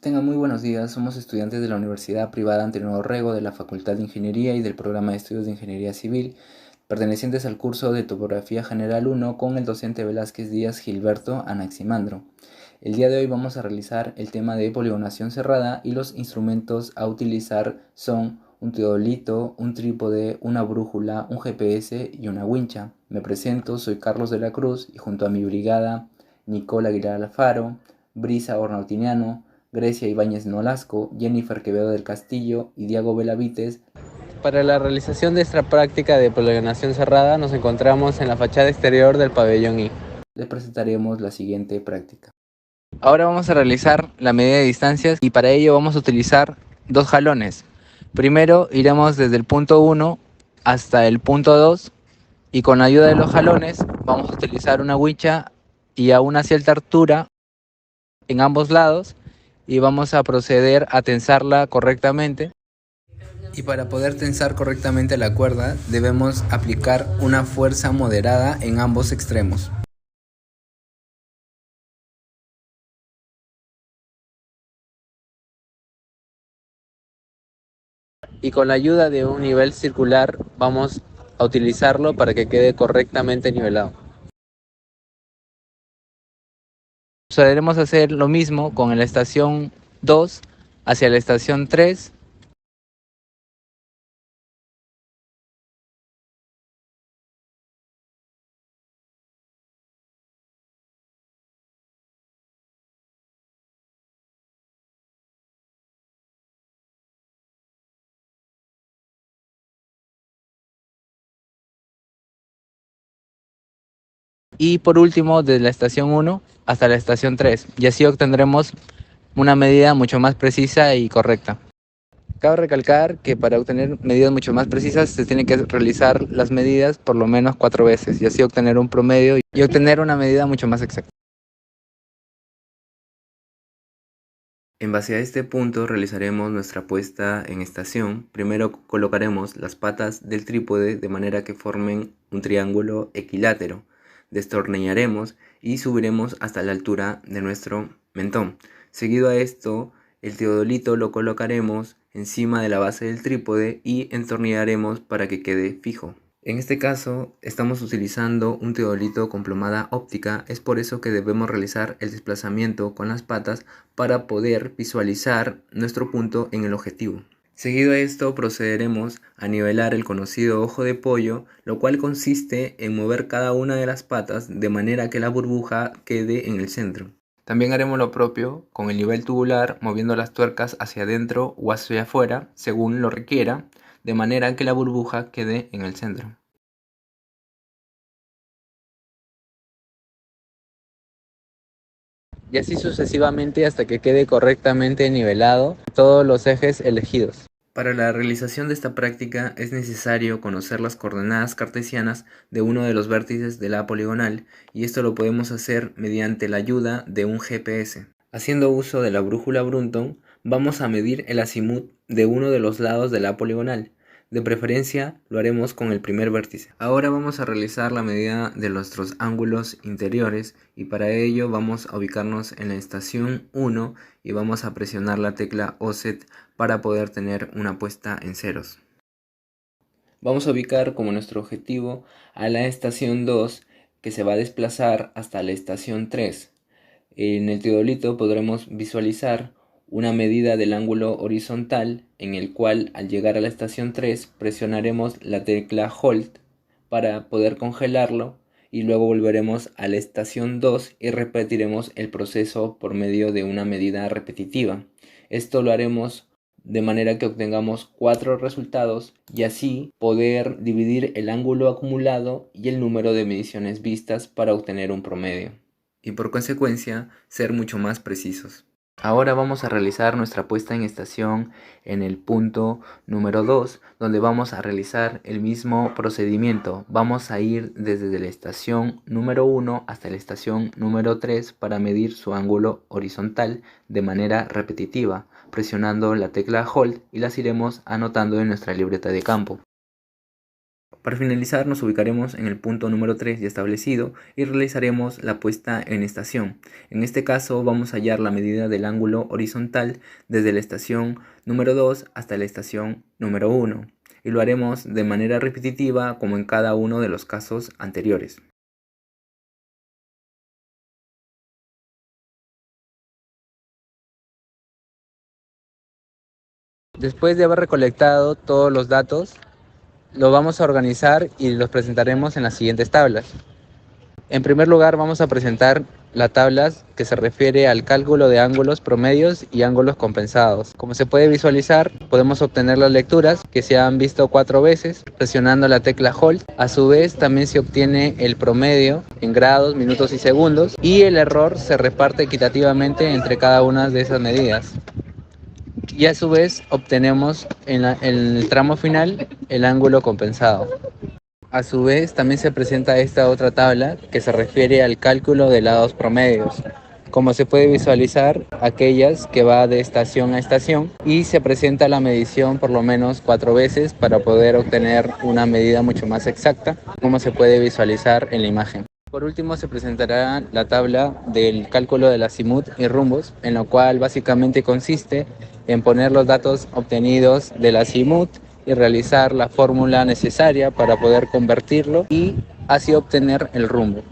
Tengan muy buenos días, somos estudiantes de la Universidad Privada Antonio Orrego de la Facultad de Ingeniería y del Programa de Estudios de Ingeniería Civil, pertenecientes al curso de Topografía General 1 con el docente Velázquez Díaz Gilberto Anaximandro. El día de hoy vamos a realizar el tema de poligonación cerrada y los instrumentos a utilizar son un teodolito, un trípode, una brújula, un GPS y una wincha. Me presento, soy Carlos de la Cruz y junto a mi brigada Nicola Aguilar Alfaro, Brisa Ornautiniano, Grecia Ibáñez Nolasco, Jennifer Quevedo del Castillo y Diego Benavites. Para la realización de esta práctica de poligonación cerrada nos encontramos en la fachada exterior del pabellón I. Les presentaremos la siguiente práctica. Ahora vamos a realizar la medida de distancias y para ello vamos a utilizar dos jalones. Primero iremos desde el punto 1 hasta el punto 2 y con la ayuda de los jalones vamos a utilizar una wincha y a una cierta altura en ambos lados y vamos a proceder a tensarla correctamente. Y para poder tensar correctamente la cuerda debemos aplicar una fuerza moderada en ambos extremos. Y con la ayuda de un nivel circular vamos a utilizarlo para que quede correctamente nivelado. Procederemos a hacer lo mismo con la estación 2 hacia la estación 3. Y por último, desde la estación 1 hasta la estación 3. Y así obtendremos una medida mucho más precisa y correcta. Cabe recalcar que para obtener medidas mucho más precisas se tienen que realizar las medidas por lo menos 4 veces y así obtener un promedio y obtener una medida mucho más exacta. En base a este punto realizaremos nuestra puesta en estación. Primero colocaremos las patas del trípode de manera que formen un triángulo equilátero. Destornillaremos y subiremos hasta la altura de nuestro mentón. Seguido a esto, el teodolito lo colocaremos encima de la base del trípode y entornillaremos para que quede fijo. En este caso estamos utilizando un teodolito con plomada óptica, es por eso que debemos realizar el desplazamiento con las patas para poder visualizar nuestro punto en el objetivo. Seguido a esto procederemos a nivelar el conocido ojo de pollo, lo cual consiste en mover cada una de las patas de manera que la burbuja quede en el centro. También haremos lo propio con el nivel tubular, moviendo las tuercas hacia adentro o hacia afuera según lo requiera, de manera que la burbuja quede en el centro. Y así sucesivamente hasta que quede correctamente nivelado todos los ejes elegidos. Para la realización de esta práctica es necesario conocer las coordenadas cartesianas de uno de los vértices de la poligonal y esto lo podemos hacer mediante la ayuda de un GPS. Haciendo uso de la brújula Brunton, vamos a medir el azimut de uno de los lados de la poligonal. De preferencia lo haremos con el primer vértice. Ahora vamos a realizar la medida de nuestros ángulos interiores y para ello vamos a ubicarnos en la estación 1 y vamos a presionar la tecla Offset para poder tener una puesta en ceros. Vamos a ubicar como nuestro objetivo a la estación 2 que se va a desplazar hasta la estación 3. En el teodolito podremos visualizar una medida del ángulo horizontal en el cual al llegar a la estación 3 presionaremos la tecla Hold para poder congelarlo y luego volveremos a la estación 2 y repetiremos el proceso por medio de una medida repetitiva. Esto lo haremos de manera que obtengamos 4 resultados y así poder dividir el ángulo acumulado y el número de mediciones vistas para obtener un promedio y por consecuencia ser mucho más precisos. Ahora vamos a realizar nuestra puesta en estación en el punto número 2, donde vamos a realizar el mismo procedimiento. Vamos a ir desde la estación número 1 hasta la estación número 3 para medir su ángulo horizontal de manera repetitiva, presionando la tecla Hold y las iremos anotando en nuestra libreta de campo. Para finalizar, nos ubicaremos en el punto número 3 ya establecido y realizaremos la puesta en estación. En este caso vamos a hallar la medida del ángulo horizontal desde la estación número 2 hasta la estación número 1 y lo haremos de manera repetitiva como en cada uno de los casos anteriores. Después de haber recolectado todos los datos, los vamos a organizar y los presentaremos en las siguientes tablas. En primer lugar, vamos a presentar la tabla que se refiere al cálculo de ángulos promedios y ángulos compensados. Como se puede visualizar, podemos obtener las lecturas que se han visto 4 veces presionando la tecla Hold. A su vez, también se obtiene el promedio en grados, minutos y segundos, y el error se reparte equitativamente entre cada una de esas medidas. Y a su vez obtenemos en el tramo final el ángulo compensado. A su vez también se presenta esta otra tabla que se refiere al cálculo de lados promedios. Como se puede visualizar, aquellas que va de estación a estación, y se presenta la medición por lo menos 4 veces para poder obtener una medida mucho más exacta, como se puede visualizar en la imagen. Por último, se presentará la tabla del cálculo del azimut y rumbos, en lo cual básicamente consiste en poner los datos obtenidos del azimut y realizar la fórmula necesaria para poder convertirlo y así obtener el rumbo.